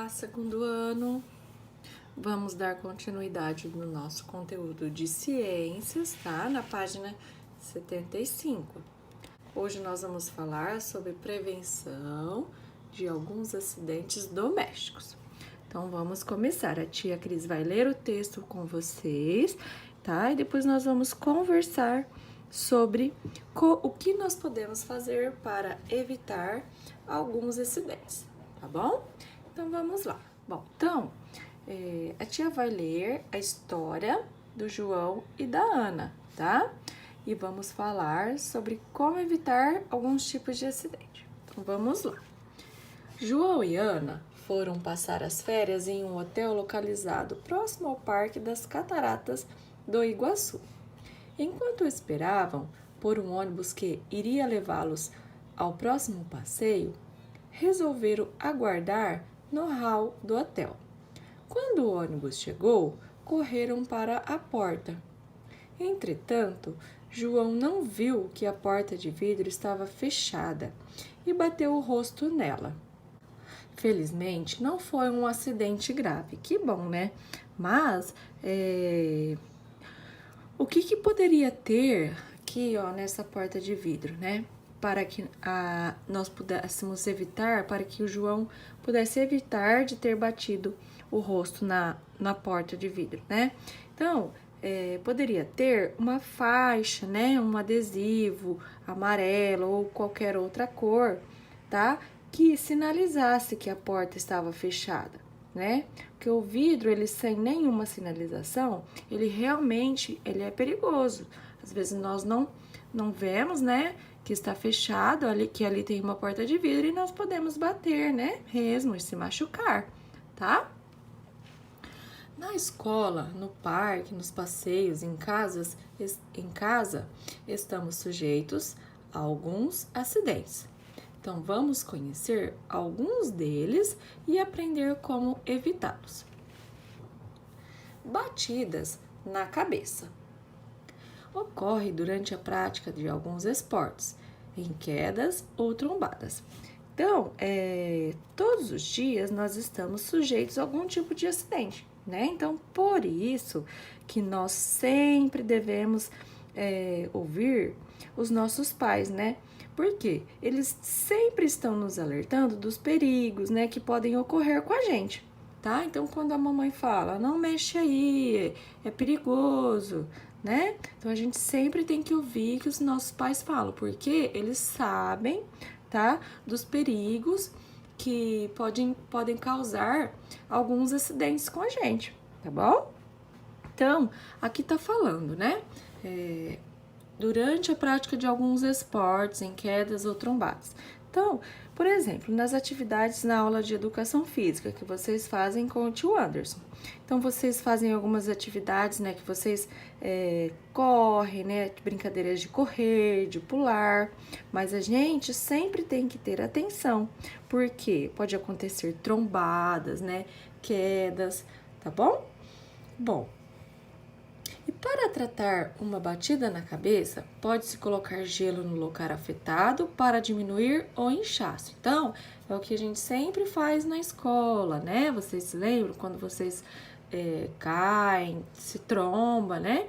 segundo ano. Vamos dar continuidade no nosso conteúdo de ciências, tá? Na página 75. Hoje nós vamos falar sobre prevenção de alguns acidentes domésticos. Então vamos começar. A tia Cris vai ler o texto com vocês, tá? E depois nós vamos conversar sobre o que nós podemos fazer para evitar alguns acidentes, tá bom? Então vamos lá. Bom, então a tia vai ler a história do João e da Ana, tá? E vamos falar sobre como evitar alguns tipos de acidente. Então vamos lá. João e Ana foram passar as férias em um hotel localizado próximo ao Parque das Cataratas do Iguaçu. Enquanto esperavam por um ônibus que iria levá-los ao próximo passeio, resolveram aguardar no hall do hotel. Quando o ônibus chegou, correram para a porta. Entretanto, João não viu que a porta de vidro estava fechada e bateu o rosto nela. Felizmente, não foi um acidente grave. Que bom, né? Mas, o que poderia ter aqui, ó, nessa porta de vidro, né? Para que nós pudéssemos evitar, para que o João pudesse evitar de ter batido o rosto na porta de vidro, né? Então, poderia ter uma faixa, né? Um adesivo amarelo ou qualquer outra cor, tá? Que sinalizasse que a porta estava fechada, né? Porque o vidro, ele sem nenhuma sinalização, ele realmente é perigoso. Às vezes nós não vemos, né, que está fechado, que ali tem uma porta de vidro e nós podemos bater, né, mesmo e se machucar, tá? Na escola, no parque, nos passeios, em casa, estamos sujeitos a alguns acidentes. Então, vamos conhecer alguns deles e aprender como evitá-los. Batidas na cabeça. Ocorre durante a prática de alguns esportes, em quedas ou trombadas. Então, todos os dias nós estamos sujeitos a algum tipo de acidente, né? Então, por isso que nós sempre devemos ouvir os nossos pais, né? Porque eles sempre estão nos alertando dos perigos, né, que podem ocorrer com a gente, tá? Então, quando a mamãe fala, não mexe aí, é perigoso, né? Então, a gente sempre tem que ouvir o que os nossos pais falam, porque eles sabem, tá, dos perigos que podem causar alguns acidentes com a gente, tá bom? Então, aqui tá falando, né? Durante a prática de alguns esportes, em quedas ou trombadas. Então, por exemplo, nas atividades na aula de educação física que vocês fazem com o tio Anderson. Então, vocês fazem algumas atividades, né, que vocês correm, né, brincadeiras de correr, de pular, mas a gente sempre tem que ter atenção, porque pode acontecer trombadas, né, quedas, tá bom? Bom, e para tratar uma batida na cabeça, pode-se colocar gelo no local afetado para diminuir o inchaço. Então, é o que a gente sempre faz na escola, né? Vocês se lembram quando vocês caem, se tromba, né?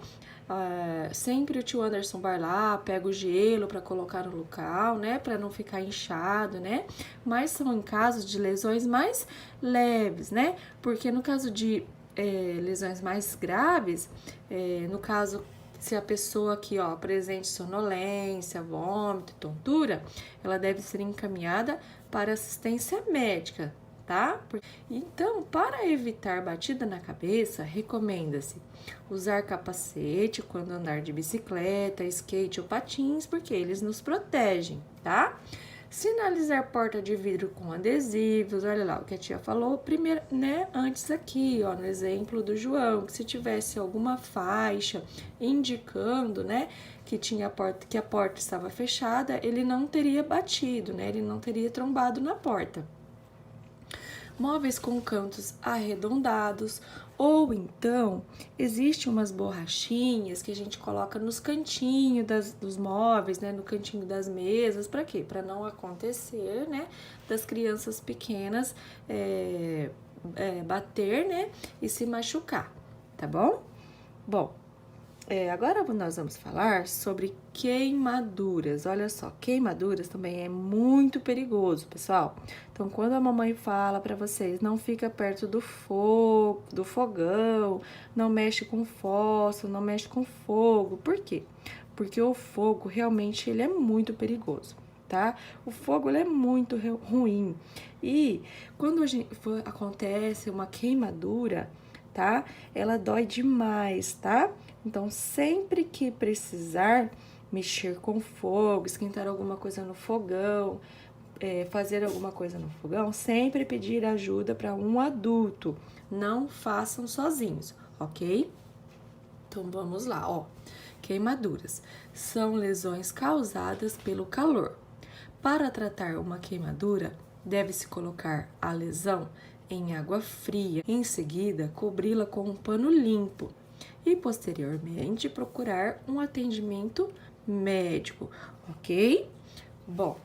Sempre o tio Anderson vai lá, pega o gelo para colocar no local, né? Para não ficar inchado, né? Mas são em casos de lesões mais leves, né? Porque no caso de lesões mais graves, no caso, se a pessoa aqui, ó, apresente sonolência, vômito, tontura, ela deve ser encaminhada para assistência médica, tá? Então, para evitar batida na cabeça, recomenda-se usar capacete quando andar de bicicleta, skate ou patins, porque eles nos protegem, tá? Sinalizar porta de vidro com adesivos, olha lá o que a tia falou primeiro, né? Antes aqui, ó, no exemplo do João, que se tivesse alguma faixa indicando, né, que a porta estava fechada, ele não teria batido, né? Ele não teria trombado na porta. Móveis com cantos arredondados, ou então existe umas borrachinhas que a gente coloca nos cantinhos dos móveis, né, no cantinho das mesas, para quê? Para não acontecer, né, das crianças pequenas bater, né, e se machucar, tá bom? Bom, agora nós vamos falar sobre queimaduras. Olha só, queimaduras também é muito perigoso, pessoal. Então, quando a mamãe fala para vocês, não fica perto do fogo, do fogão, não mexe com fósforo, não mexe com fogo. Por quê? Porque o fogo realmente ele é muito perigoso, tá? O fogo ele é muito ruim. E quando acontece uma queimadura, tá? Ela dói demais, tá? Então, sempre que precisar mexer com fogo, esquentar alguma coisa no fogão, fazer alguma coisa no fogão, sempre pedir ajuda para um adulto. Não façam sozinhos, ok? Então, vamos lá, ó. Queimaduras são lesões causadas pelo calor. Para tratar uma queimadura, deve-se colocar a lesão em água fria. Em seguida, cobri-la com um pano limpo e, posteriormente, procurar um atendimento médico, ok? Bom,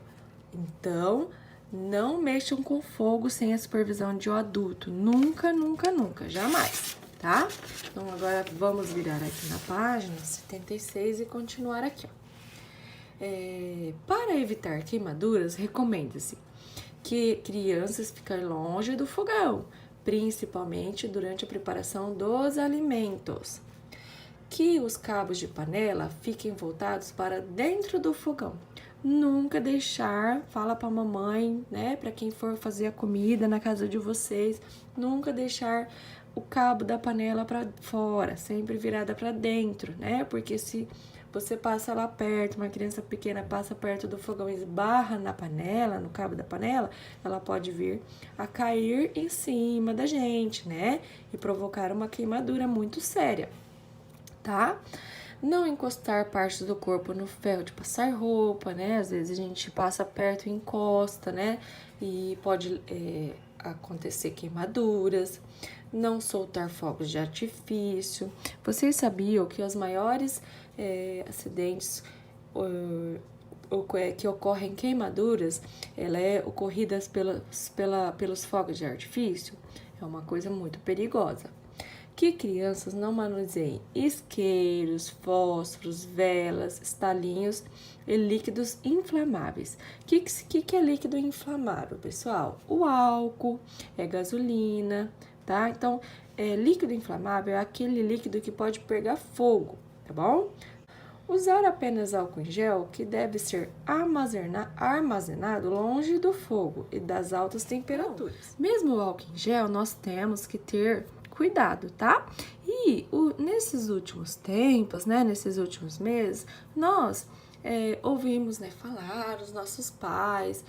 então, não mexam com fogo sem a supervisão de um adulto. Nunca, nunca, nunca, jamais, tá? Então, agora vamos virar aqui na página 76 e continuar aqui, ó. Para evitar queimaduras, recomenda-se que crianças fiquem longe do fogão, principalmente durante a preparação dos alimentos. Que os cabos de panela fiquem voltados para dentro do fogão. Nunca deixar, fala para a mamãe, né, para quem for fazer a comida na casa de vocês, nunca deixar o cabo da panela para fora, sempre virada para dentro, né? Porque se você passa lá perto, uma criança pequena passa perto do fogão e esbarra na panela, no cabo da panela, ela pode vir a cair em cima da gente, né? E provocar uma queimadura muito séria, tá? Não encostar partes do corpo no ferro de passar roupa, né? Às vezes a gente passa perto e encosta, né? E pode acontecer queimaduras. Não soltar fogos de artifício. Vocês sabiam que os maiores acidentes que ocorrem queimaduras, ela é ocorridas pelos fogos de artifício? É uma coisa muito perigosa. Que crianças não manuseiem isqueiros, fósforos, velas, estalinhos e líquidos inflamáveis. O que é líquido inflamável, pessoal? O álcool, gasolina, tá? Então, líquido inflamável é aquele líquido que pode pegar fogo, tá bom? Usar apenas álcool em gel que deve ser armazenado longe do fogo e das altas temperaturas. Mesmo o álcool em gel, nós temos que ter cuidado, tá? E nesses últimos tempos, né, nesses últimos meses, nós ouvimos, né, falar, os nossos pais,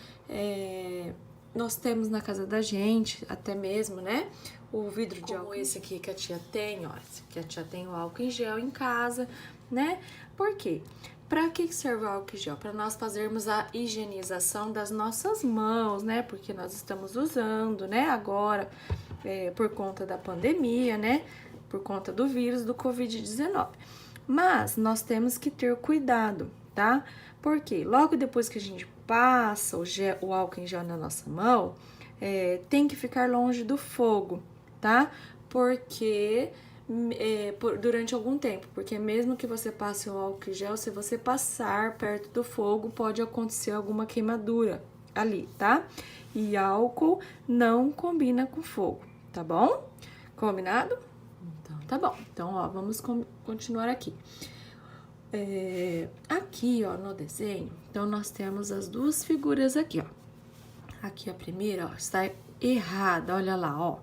nós temos na casa da gente, até mesmo, né, o vidro de álcool, esse aqui que a tia tem, ó, que a tia tem o álcool em gel em casa, né? Por quê? Para que serve o álcool em gel? Para nós fazermos a higienização das nossas mãos, né? Porque nós estamos usando, né, agora, por conta da pandemia, né? Por conta do vírus do Covid-19. Mas nós temos que ter cuidado, tá? Porque logo depois que a gente passa o álcool em gel na nossa mão, tem que ficar longe do fogo, tá? Porque durante algum tempo, porque mesmo que você passe o álcool em gel, se você passar perto do fogo, pode acontecer alguma queimadura ali, tá? E álcool não combina com fogo, tá bom? Combinado? Então, tá bom. Então, ó, vamos continuar aqui. Aqui, ó, no desenho, então nós temos as duas figuras aqui, ó. Aqui a primeira, ó, está errada, olha lá, ó.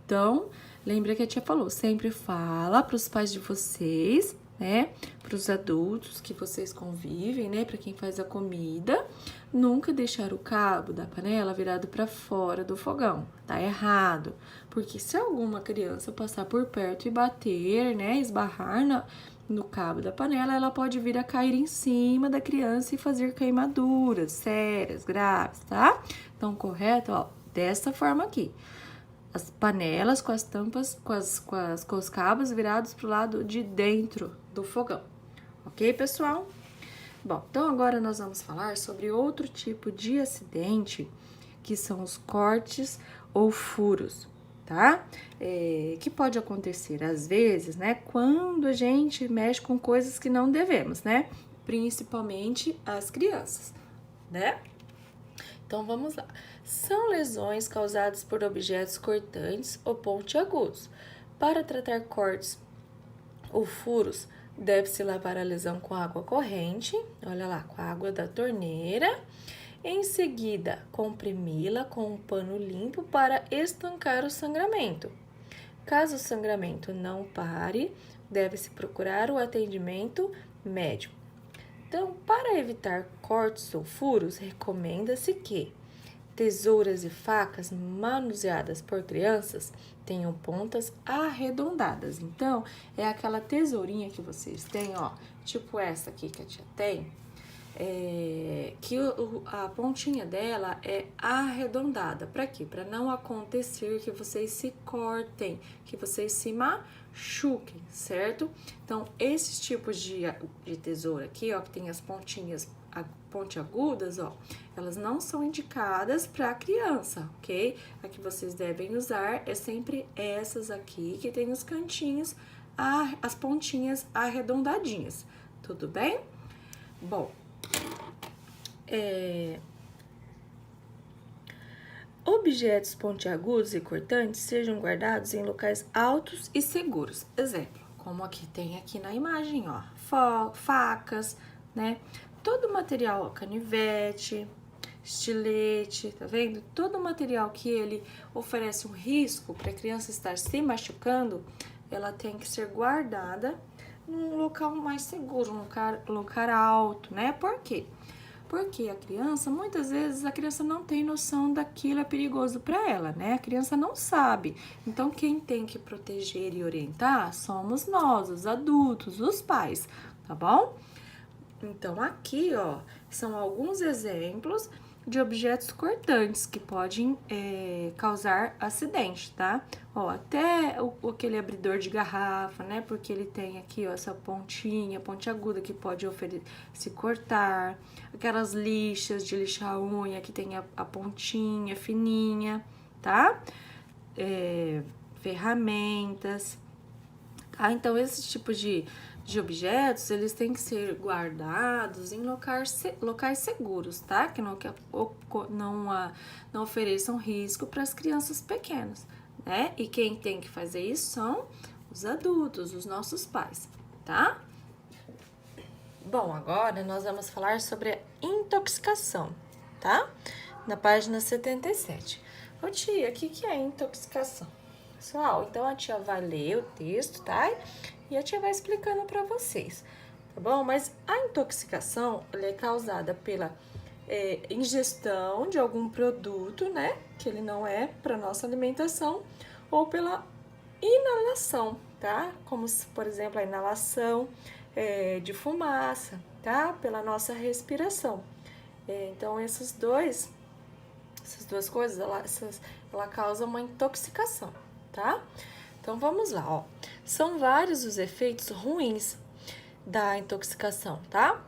Então, lembra que a tia falou, sempre fala para os pais de vocês, né, para os adultos que vocês convivem, né, para quem faz a comida, nunca deixar o cabo da panela virado para fora do fogão, tá errado, porque se alguma criança passar por perto e bater, né, esbarrar no cabo da panela, ela pode vir a cair em cima da criança e fazer queimaduras sérias, graves, tá? Então, correto, ó, dessa forma aqui. As panelas com as tampas, com os cabos virados para o lado de dentro do fogão. Ok, pessoal? Bom, então agora nós vamos falar sobre outro tipo de acidente, que são os cortes ou furos. tá? Que pode acontecer às vezes, né? Quando a gente mexe com coisas que não devemos, né? Principalmente as crianças, né? Então vamos lá. São lesões causadas por objetos cortantes ou pontiagudos. Para tratar cortes ou furos, deve-se lavar a lesão com água corrente, olha lá, com a água da torneira. Em seguida, comprimi-la com um pano limpo para estancar o sangramento. Caso o sangramento não pare, deve-se procurar o atendimento médico. Então, para evitar cortes ou furos, recomenda-se que tesouras e facas manuseadas por crianças tenham pontas arredondadas. Então, é aquela tesourinha que vocês têm, ó, tipo essa aqui que a tia tem, que a pontinha dela é arredondada. Para quê? Para não acontecer que vocês se cortem, que vocês se machuquem, certo? Então, esses tipos de tesoura aqui, ó, que tem as pontinhas pontiagudas, ó, elas não são indicadas para criança, ok? A que vocês devem usar é sempre essas aqui, que tem os cantinhos, as pontinhas arredondadinhas, tudo bem? Bom, objetos pontiagudos e cortantes sejam guardados em locais altos e seguros. Exemplo, como aqui tem aqui na imagem, ó, facas, né? Todo material, ó, canivete, estilete, tá vendo? Todo material que ele oferece um risco para a criança estar se machucando, ela tem que ser guardada num local mais seguro, num lugar alto, né? Por quê? Porque a criança, muitas vezes, a criança não tem noção daquilo é perigoso para ela, né? A criança não sabe. Então, quem tem que proteger e orientar somos nós, os adultos, os pais, tá bom? Então, aqui, ó, são alguns exemplos de objetos cortantes que podem causar acidente, tá? Ó, até aquele abridor de garrafa, né? Porque ele tem aqui, ó, essa pontiaguda que pode se cortar. Aquelas lixas de lixar unha que tem a pontinha fininha, tá? Ferramentas, tá? Então, esse tipo de objetos, eles têm que ser guardados em locais seguros, tá? Que não ofereçam risco para as crianças pequenas, né? E quem tem que fazer isso são os adultos, os nossos pais, tá? Bom, agora nós vamos falar sobre a intoxicação, tá? Na página 77. Ô tia, o que é intoxicação? Pessoal, então a tia vai ler o texto, tá? E a tia vai explicando para vocês, tá bom? Mas a intoxicação, ela é causada pela ingestão de algum produto, né? Que ele não é para nossa alimentação, ou pela inalação, tá? Como, por exemplo, a inalação de fumaça, tá? Pela nossa respiração. Então, essas duas coisas, ela causa uma intoxicação, tá? Então, vamos lá, ó. São vários os efeitos ruins da intoxicação, tá?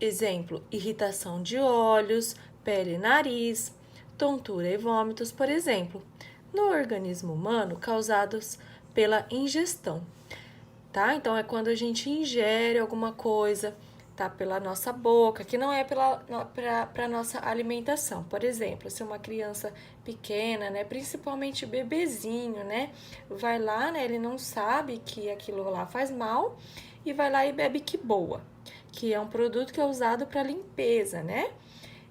Exemplo, irritação de olhos, pele e nariz, tontura e vômitos, por exemplo, no organismo humano causados pela ingestão, tá? Então, é quando a gente ingere alguma coisa, tá? Pela nossa boca, que não é para nossa alimentação. Por exemplo, se uma criança pequena, né? Principalmente bebezinho, né? Vai lá, né? Ele não sabe que aquilo lá faz mal e vai lá e bebe que boa, que é um produto que é usado para limpeza, né?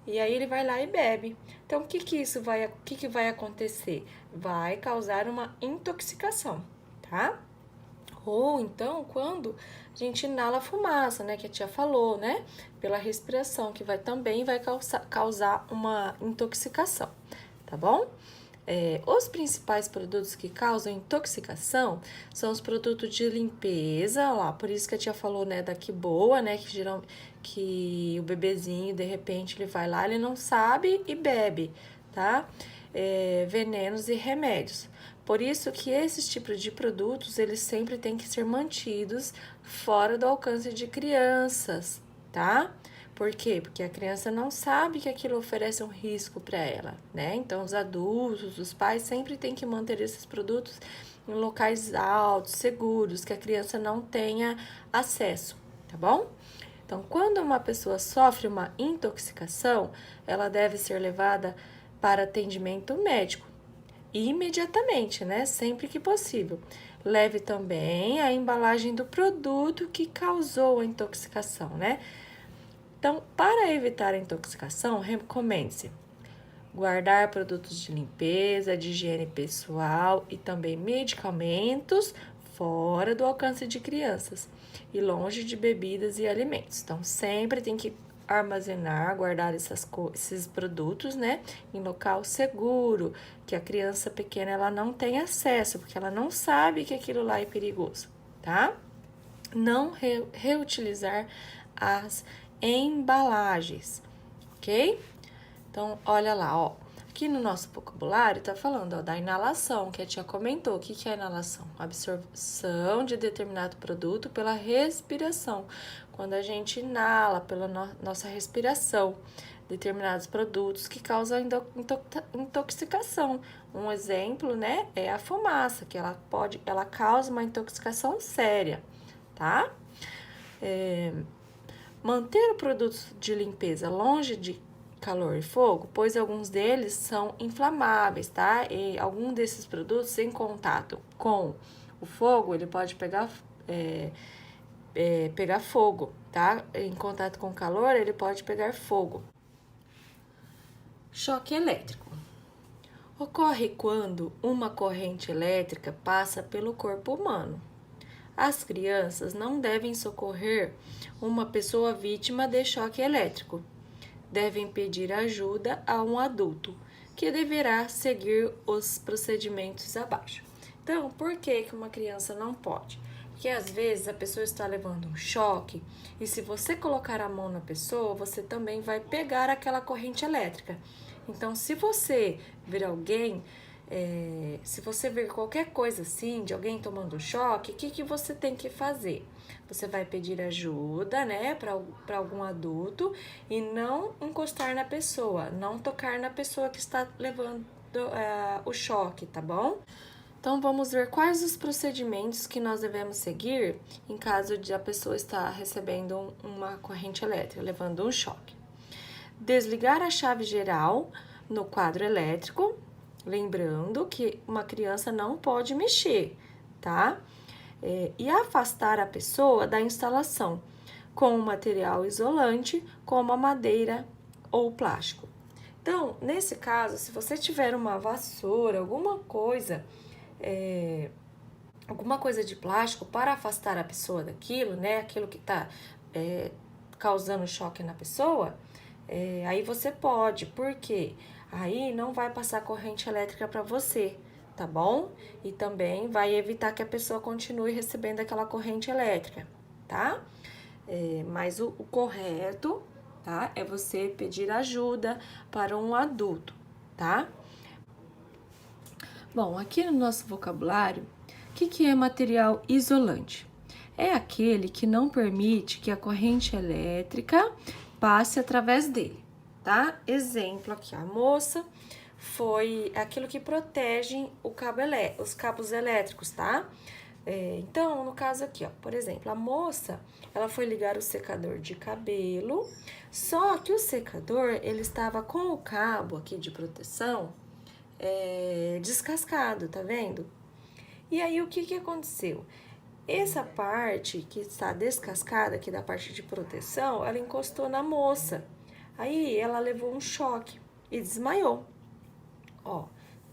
E aí ele vai lá e bebe. Então, o que vai acontecer? Vai causar uma intoxicação, tá? Ou então, quando a gente inala a fumaça, né, que a tia falou, né, pela respiração, que também vai causar uma intoxicação, tá bom? Os principais produtos que causam intoxicação são os produtos de limpeza, lá, por isso que a tia falou, né, da que boa, né, que o bebezinho, de repente, ele vai lá, ele não sabe e bebe, tá? Venenos e remédios. Por isso que esses tipos de produtos, eles sempre têm que ser mantidos fora do alcance de crianças, tá? Por quê? Porque a criança não sabe que aquilo oferece um risco para ela, né? Então, os adultos, os pais sempre têm que manter esses produtos em locais altos, seguros, que a criança não tenha acesso, tá bom? Então, quando uma pessoa sofre uma intoxicação, ela deve ser levada para atendimento médico imediatamente, né? Sempre que possível. Leve também a embalagem do produto que causou a intoxicação, né? Então, para evitar a intoxicação, recomende-se guardar produtos de limpeza, de higiene pessoal e também medicamentos fora do alcance de crianças e longe de bebidas e alimentos. Então, sempre tem que armazenar, guardar esses produtos, né, em local seguro, que a criança pequena ela não tem acesso, porque ela não sabe que aquilo lá é perigoso, tá? Não reutilizar as embalagens, ok? Então, olha lá, ó. Aqui no nosso vocabulário tá falando, ó, da inalação, que a tia comentou. O que que é inalação? Absorção de determinado produto pela respiração. Quando a gente inala pela nossa respiração determinados produtos que causam intoxicação. Um exemplo, né, é a fumaça, que ela causa uma intoxicação séria, tá? Manter o produto de limpeza longe de calor e fogo, pois alguns deles são inflamáveis, tá? E algum desses produtos em contato com o fogo, ele pode pegar fogo, tá? Em contato com calor, ele pode pegar fogo. Choque elétrico. Ocorre quando uma corrente elétrica passa pelo corpo humano. As crianças não devem socorrer uma pessoa vítima de choque elétrico. Devem pedir ajuda a um adulto, que deverá seguir os procedimentos abaixo. Então, por que uma criança não pode? Porque às vezes a pessoa está levando um choque e se você colocar a mão na pessoa, você também vai pegar aquela corrente elétrica. Então, se você ver alguém, se você ver qualquer coisa assim, de alguém tomando choque, o que você tem que fazer? Você vai pedir ajuda, né, para algum adulto e não encostar na pessoa, não tocar na pessoa que está levando o choque, tá bom? Então, vamos ver quais os procedimentos que nós devemos seguir em caso de a pessoa estar recebendo uma corrente elétrica, levando um choque. Desligar a chave geral no quadro elétrico, lembrando que uma criança não pode mexer, tá? E afastar a pessoa da instalação com um material isolante, como a madeira ou plástico. Então, nesse caso, se você tiver uma vassoura, alguma coisa de plástico para afastar a pessoa daquilo, né? Aquilo que está causando choque na pessoa, aí você pode, porque aí não vai passar corrente elétrica para você, tá bom? E também vai evitar que a pessoa continue recebendo aquela corrente elétrica, tá? Mas o correto, tá? É você pedir ajuda para um adulto, tá? Bom, aqui no nosso vocabulário, o que é material isolante? É aquele que não permite que a corrente elétrica passe através dele, tá? Exemplo aqui, a moça foi aquilo que protege os cabos elétricos, tá? Então, no caso aqui, ó, por exemplo, a moça, ela foi ligar o secador de cabelo, só que o secador, ele estava com o cabo aqui de proteção descascado, tá vendo? E aí, o que aconteceu? Essa parte que está descascada, aqui da parte de proteção, ela encostou na moça. Aí, ela levou um choque e desmaiou. Ó,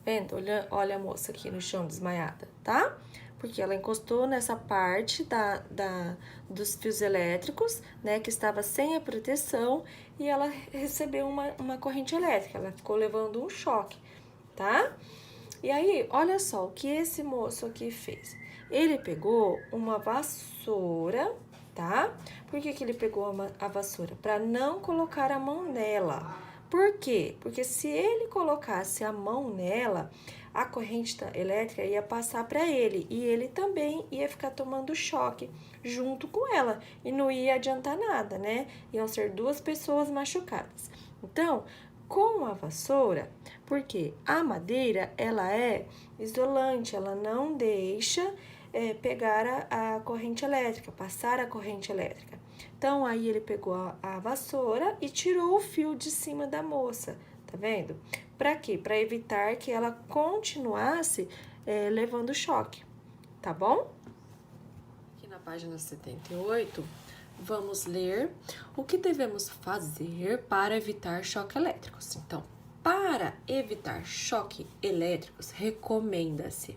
vendo? Olha a moça aqui no chão desmaiada, tá? Porque ela encostou nessa parte dos fios elétricos, né, que estava sem a proteção, e ela recebeu uma corrente elétrica, ela ficou levando um choque, tá? E aí, olha só o que esse moço aqui fez. Ele pegou uma vassoura, tá? Por que ele pegou a vassoura? Para não colocar a mão nela. Por quê? Porque se ele colocasse a mão nela, a corrente elétrica ia passar para ele e ele também ia ficar tomando choque junto com ela e não ia adiantar nada, né? Iam ser duas pessoas machucadas. Então, com a vassoura, porque a madeira ela é isolante, ela não deixa pegar a corrente elétrica, passar a corrente elétrica. Então, aí ele pegou a vassoura e tirou o fio de cima da moça, tá vendo? Para quê? Para evitar que ela continuasse levando choque, tá bom? Aqui na página 78, vamos ler o que devemos fazer para evitar choques elétricos. Então, para evitar choques elétricos, recomenda-se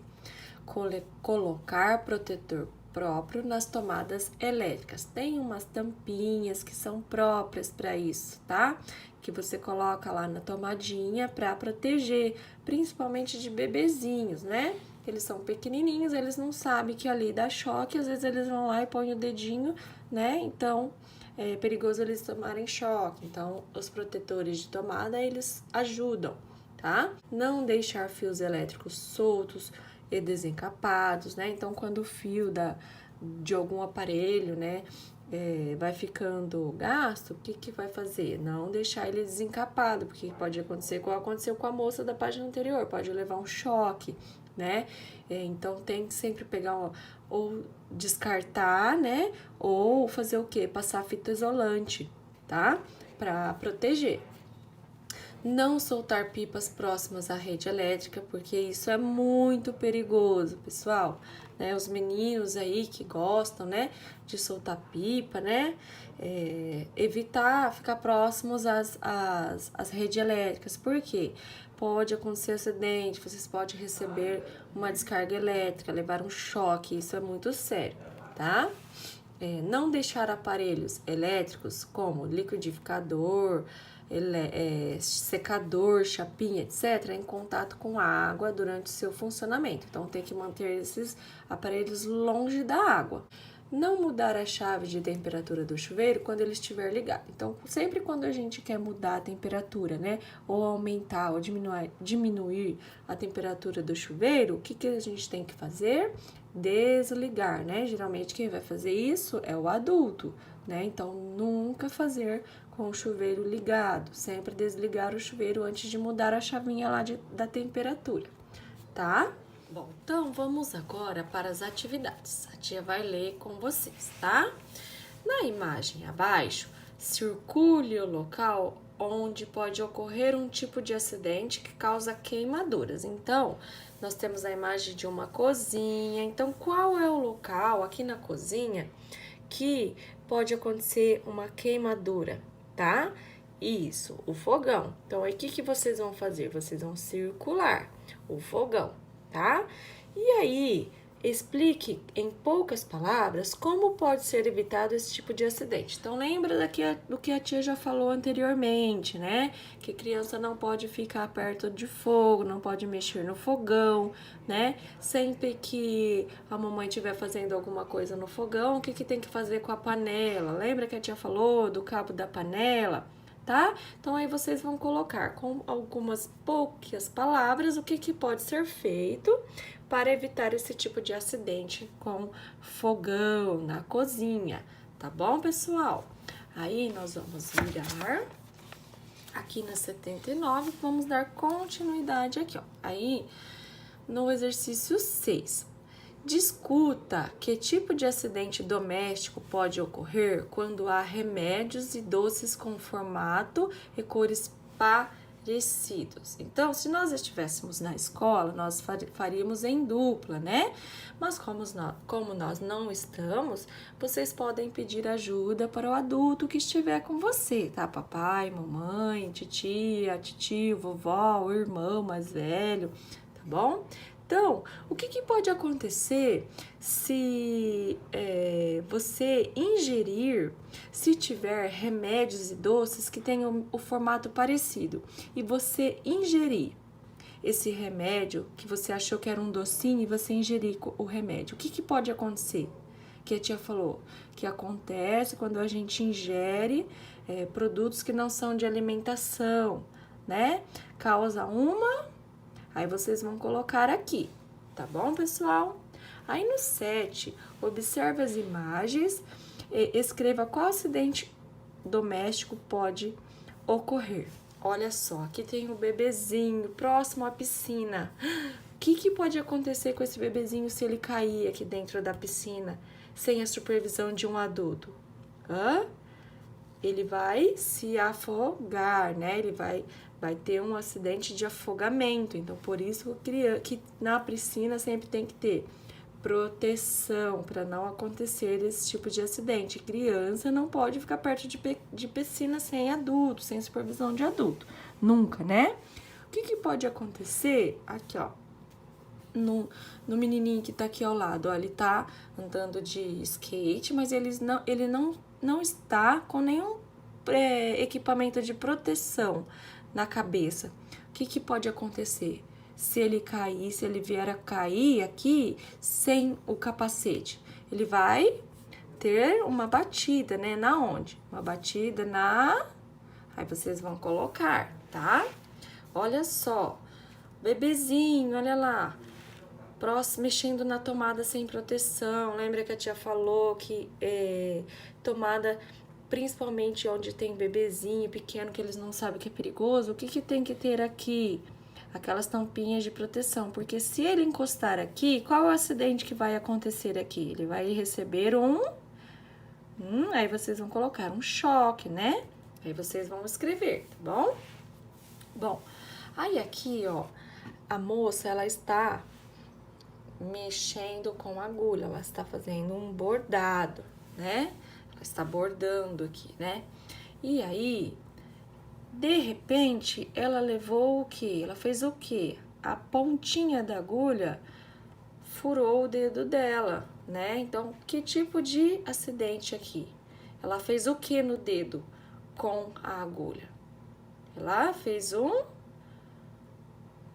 colocar protetor próprio nas tomadas elétricas. Tem umas tampinhas que são próprias para isso, tá? Que você coloca lá na tomadinha para proteger, principalmente de bebezinhos, né? Eles são pequenininhos, eles não sabem que ali dá choque, às vezes eles vão lá e põem o dedinho, né? Então, é perigoso eles tomarem choque. Então, os protetores de tomada, eles ajudam, tá? Não deixar fios elétricos soltos e desencapados, né? Então, quando o fio de algum aparelho, né, vai ficando gasto, o que vai fazer? Não deixar ele desencapado, porque pode acontecer igual aconteceu com a moça da página anterior, pode levar um choque, né? Então, tem que sempre pegar ou descartar, né? Ou fazer o quê? Passar fita isolante, tá? Para proteger. Não soltar pipas próximas à rede elétrica, porque isso é muito perigoso, pessoal, né? Os meninos aí que gostam, né, de soltar pipa, né, evitar ficar próximos às redes elétricas, porque pode acontecer acidente, vocês podem receber uma descarga elétrica, levar um choque, isso é muito sério, tá? Não deixar aparelhos elétricos como liquidificador, secador, chapinha, etc., em contato com a água durante seu funcionamento. Então, tem que manter esses aparelhos longe da água. Não mudar a chave de temperatura do chuveiro quando ele estiver ligado. Então, sempre quando a gente quer mudar a temperatura, né, ou aumentar ou diminuir a temperatura do chuveiro, o que a gente tem que fazer? Desligar, né? Geralmente quem vai fazer isso é o adulto, né? Então, nunca fazer com o chuveiro ligado, sempre desligar o chuveiro antes de mudar a chavinha lá da temperatura, tá? Bom, então vamos agora para as atividades. A tia vai ler com vocês, tá? Na imagem abaixo, circule o local onde pode ocorrer um tipo de acidente que causa queimaduras. Então, nós temos a imagem de uma cozinha. Então, qual é o local aqui na cozinha que pode acontecer uma queimadura, tá? Isso, o fogão. Então, aí o que vocês vão fazer? Vocês vão circular o fogão, tá? E aí, explique em poucas palavras como pode ser evitado esse tipo de acidente. Então, lembra do que a tia já falou anteriormente, né? Que criança não pode ficar perto de fogo, não pode mexer no fogão, né? Sempre que a mamãe estiver fazendo alguma coisa no fogão, o que tem que fazer com a panela? Lembra que a tia falou do cabo da panela? Tá? Então, aí vocês vão colocar com algumas poucas palavras o que pode ser feito para evitar esse tipo de acidente com fogão na cozinha, tá bom, pessoal? Aí, nós vamos virar aqui na 79, vamos dar continuidade aqui, ó. Aí, no exercício 6. Discuta que tipo de acidente doméstico pode ocorrer quando há remédios e doces com formato e cores parecidos. Então, se nós estivéssemos na escola, nós faríamos em dupla, né? Mas como nós não estamos, vocês podem pedir ajuda para o adulto que estiver com você, tá? Papai, mamãe, titia, tio, vovó, o irmão mais velho, tá bom? Então, o que pode acontecer se você ingerir, se tiver remédios e doces que tenham o formato parecido e você ingerir esse remédio que você achou que era um docinho e você ingerir o remédio? O que pode acontecer? Que a tia falou que acontece quando a gente ingere produtos que não são de alimentação, né? Causa uma Aí vocês vão colocar aqui, tá bom, pessoal? Aí no 7, observe as imagens e escreva qual acidente doméstico pode ocorrer. Olha só, aqui tem o bebezinho próximo à piscina. O que pode acontecer com esse bebezinho se ele cair aqui dentro da piscina sem a supervisão de um adulto? Ele vai se afogar, né? Ele vai ter um acidente de afogamento. Então, por isso que na piscina sempre tem que ter proteção para não acontecer esse tipo de acidente. Criança não pode ficar perto de piscina sem adulto, sem supervisão de adulto. Nunca, né? O que pode acontecer? Aqui, ó. No menininho que tá aqui ao lado, ó, ele tá andando de skate, mas ele não está com nenhum equipamento de proteção na cabeça. O que pode acontecer? Se ele cair, se ele vier a cair aqui sem o capacete, ele vai ter uma batida, né? Na onde? Uma batida na... Aí vocês vão colocar, tá? Olha só, bebezinho, olha lá. Próximo, mexendo na tomada sem proteção. Lembra que a tia falou que tomada, principalmente onde tem bebezinho pequeno, que eles não sabem que é perigoso, o que tem que ter aqui? Aquelas tampinhas de proteção, porque se ele encostar aqui, qual é o acidente que vai acontecer aqui? Ele vai receber aí vocês vão colocar um choque, né? Aí vocês vão escrever, tá bom? Bom, aí aqui, ó, a moça, ela está mexendo com agulha, ela está fazendo um bordado, né? Ela está bordando aqui, né? E aí, de repente, ela levou o quê? Ela fez o quê? A pontinha da agulha furou o dedo dela, né? Então, que tipo de acidente aqui? Ela fez o que no dedo com a agulha? Ela fez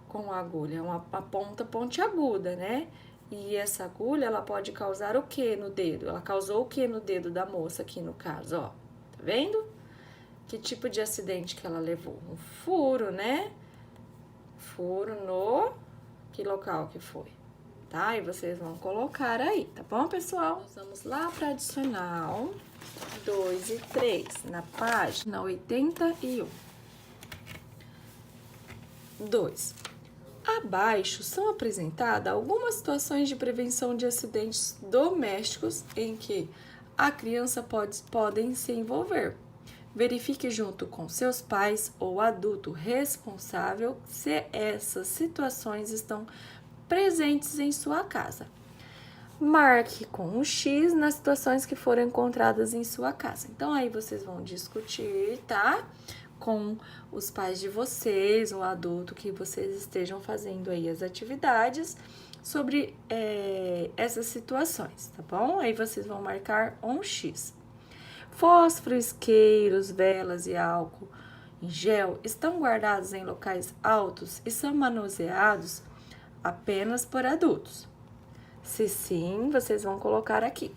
com a agulha, uma ponta pontiaguda, né? E essa agulha, ela pode causar o que no dedo? Ela causou o que no dedo da moça aqui no caso, ó? Tá vendo? Que tipo de acidente que ela levou? Um furo, né? Furo no... Que local que foi? Tá? E vocês vão colocar aí, tá bom, pessoal? Nós vamos lá para adicional 2 e 3, na página 81. 2. Abaixo são apresentadas algumas situações de prevenção de acidentes domésticos em que a criança podem se envolver. Verifique junto com seus pais ou adulto responsável se essas situações estão presentes em sua casa. Marque com um X nas situações que foram encontradas em sua casa. Então, aí vocês vão discutir, tá? Com os pais de vocês, o adulto que vocês estejam fazendo aí as atividades sobre essas situações, tá bom? Aí vocês vão marcar um X. Fósforo, isqueiros, velas e álcool em gel estão guardados em locais altos e são manuseados apenas por adultos. Se sim, vocês vão colocar aqui.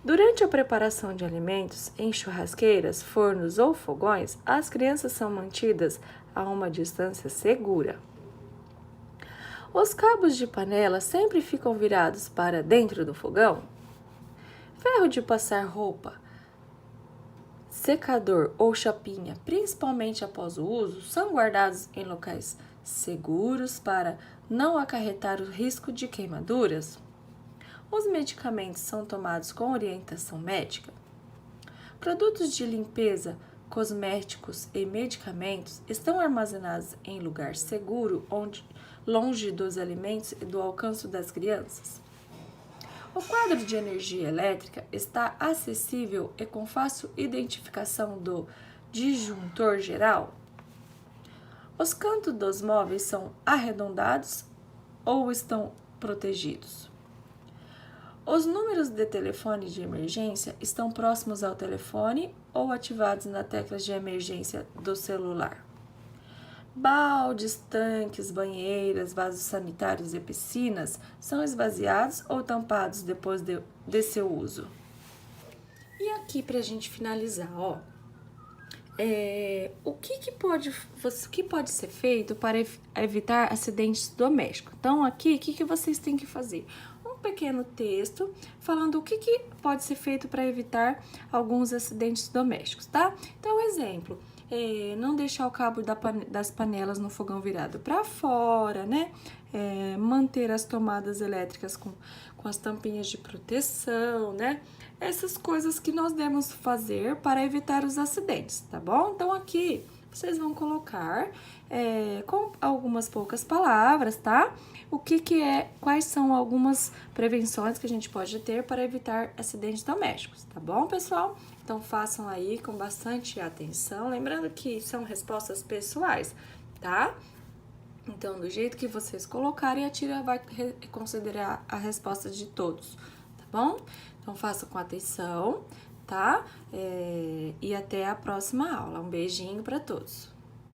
Durante a preparação de alimentos em churrasqueiras, fornos ou fogões, as crianças são mantidas a uma distância segura. Os cabos de panela sempre ficam virados para dentro do fogão? Ferro de passar roupa, secador ou chapinha, principalmente após o uso, são guardados em locais seguros para não acarretar o risco de queimaduras? Os medicamentos são tomados com orientação médica? Produtos de limpeza, cosméticos e medicamentos estão armazenados em lugar seguro, longe dos alimentos e do alcance das crianças? O quadro de energia elétrica está acessível e com fácil identificação do disjuntor geral? Os cantos dos móveis são arredondados ou estão protegidos? Os números de telefone de emergência estão próximos ao telefone ou ativados na tecla de emergência do celular? Baldes, tanques, banheiras, vasos sanitários e piscinas são esvaziados ou tampados depois de seu uso? E aqui, para a gente finalizar, ó, o que pode ser feito para evitar acidentes domésticos? Então, aqui, o que vocês têm que fazer? Um pequeno texto falando o que pode ser feito para evitar alguns acidentes domésticos, tá? Então, exemplo, não deixar o cabo das panelas no fogão virado para fora, né? Manter as tomadas elétricas com as tampinhas de proteção, né? Essas coisas que nós devemos fazer para evitar os acidentes, tá bom? Então, aqui vocês vão colocar com algumas poucas palavras, tá? Quais são algumas prevenções que a gente pode ter para evitar acidentes domésticos, tá bom, pessoal? Então, façam aí com bastante atenção, lembrando que são respostas pessoais, tá? Então, do jeito que vocês colocarem, a tia vai considerar a resposta de todos, tá bom? Então, façam com atenção, tá? E até a próxima aula. Um beijinho para todos.